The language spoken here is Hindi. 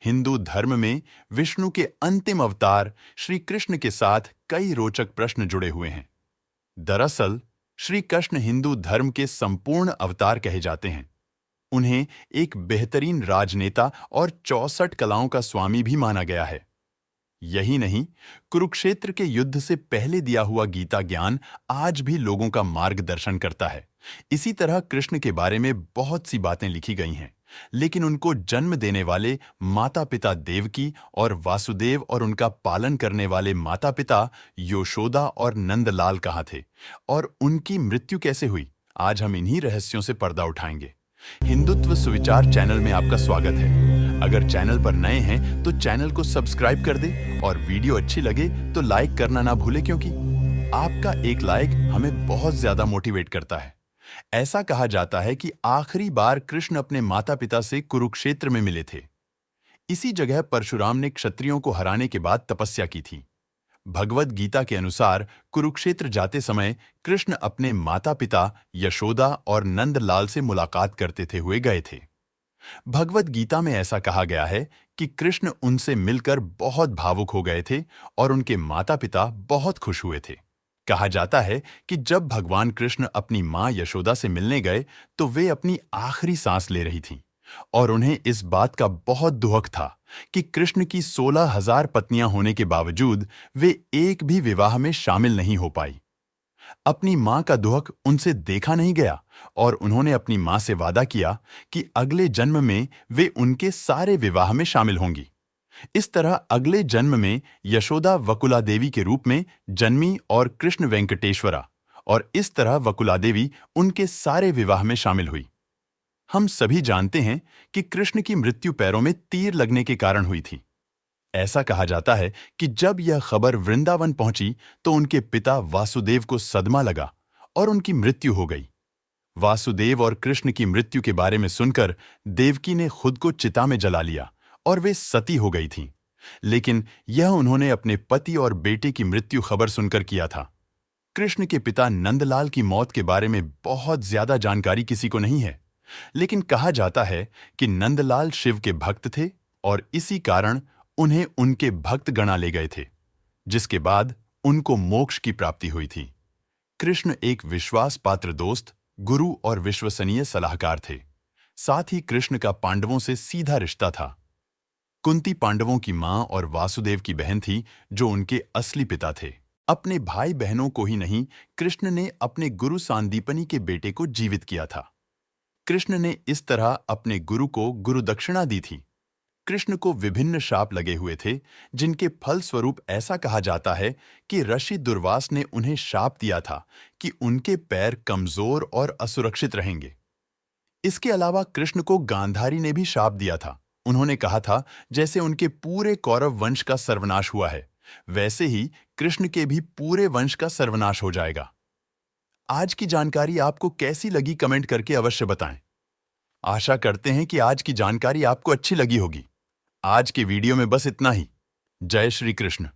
हिंदू धर्म में विष्णु के अंतिम अवतार श्री कृष्ण के साथ कई रोचक प्रश्न जुड़े हुए हैं। दरअसल श्री कृष्ण हिंदू धर्म के संपूर्ण अवतार कहे जाते हैं। उन्हें एक बेहतरीन राजनेता और 64 कलाओं का स्वामी भी माना गया है। यही नहीं, कुरुक्षेत्र के युद्ध से पहले दिया हुआ गीता ज्ञान आज भी लोगों का मार्गदर्शन करता है। इसी तरह कृष्ण के बारे में बहुत सी बातें लिखी गई हैं, लेकिन उनको जन्म देने वाले माता पिता देवकी और वासुदेव और उनका पालन करने वाले माता पिता यशोदा और नंदलाल कहाँ थे और उनकी मृत्यु कैसे हुई, आज हम इन्हीं रहस्यों से पर्दा उठाएंगे। हिंदुत्व सुविचार चैनल में आपका स्वागत है। अगर चैनल पर नए हैं तो चैनल को सब्सक्राइब कर दे और वीडियो अच्छी लगे तो लाइक करना ना भूले, क्योंकि आपका एक लाइक हमें बहुत ज्यादा मोटिवेट करता है। ऐसा कहा जाता है कि आखिरी बार कृष्ण अपने माता पिता से कुरुक्षेत्र में मिले थे। इसी जगह परशुराम ने क्षत्रियों को हराने के बाद तपस्या की थी। भगवद गीता के अनुसार कुरुक्षेत्र जाते समय कृष्ण अपने माता पिता यशोदा और नंदलाल से मुलाकात करते थे हुए गए थे। भगवद गीता में ऐसा कहा गया है कि कृष्ण उनसे मिलकर बहुत भावुक हो गए थे और उनके माता पिता बहुत खुश हुए थे। कहा जाता है कि जब भगवान कृष्ण अपनी मां यशोदा से मिलने गए तो वे अपनी आखिरी सांस ले रही थीं और उन्हें इस बात का बहुत दुख था कि कृष्ण की 16,000 पत्नियां होने के बावजूद वे एक भी विवाह में शामिल नहीं हो पाई। अपनी मां का दुख उनसे देखा नहीं गया और उन्होंने अपनी मां से वादा किया कि अगले जन्म में वे उनके सारे विवाह में शामिल होंगी। इस तरह अगले जन्म में यशोदा वकुला देवी के रूप में जन्मी और कृष्ण वेंकटेश्वरा, और इस तरह वकुला देवी उनके सारे विवाह में शामिल हुई। हम सभी जानते हैं कि कृष्ण की मृत्यु पैरों में तीर लगने के कारण हुई थी। ऐसा कहा जाता है कि जब यह खबर वृंदावन पहुंची तो उनके पिता वासुदेव को सदमा लगा और उनकी मृत्यु हो गई। वासुदेव और कृष्ण की मृत्यु के बारे में सुनकर देवकी ने खुद को चिता में जला लिया और वे सती हो गई थीं। लेकिन यह उन्होंने अपने पति और बेटे की मृत्यु खबर सुनकर किया था। कृष्ण के पिता नंदलाल की मौत के बारे में बहुत ज्यादा जानकारी किसी को नहीं है, लेकिन कहा जाता है कि नंदलाल शिव के भक्त थे और इसी कारण उन्हें उनके भक्त गणा ले गए थे, जिसके बाद उनको मोक्ष की प्राप्ति हुई थी। कृष्ण एक विश्वास पात्र दोस्त, गुरु और विश्वसनीय सलाहकार थे। साथ ही कृष्ण का पांडवों से सीधा रिश्ता था। कुंती पांडवों की मां और वासुदेव की बहन थी, जो उनके असली पिता थे। अपने भाई बहनों को ही नहीं, कृष्ण ने अपने गुरु सांदीपनी के बेटे को जीवित किया था। कृष्ण ने इस तरह अपने गुरु को गुरु दक्षिणा दी थी। कृष्ण को विभिन्न शाप लगे हुए थे, जिनके फल स्वरूप ऐसा कहा जाता है कि ऋषि दुर्वास ने उन्हें शाप दिया था कि उनके पैर कमजोर और असुरक्षित रहेंगे। इसके अलावा कृष्ण को गांधारी ने भी शाप दिया था। उन्होंने कहा था जैसे उनके पूरे कौरव वंश का सर्वनाश हुआ है, वैसे ही कृष्ण के भी पूरे वंश का सर्वनाश हो जाएगा। आज की जानकारी आपको कैसी लगी, कमेंट करके अवश्य बताएं। आशा करते हैं कि आज की जानकारी आपको अच्छी लगी होगी। आज के वीडियो में बस इतना ही। जय श्री कृष्ण।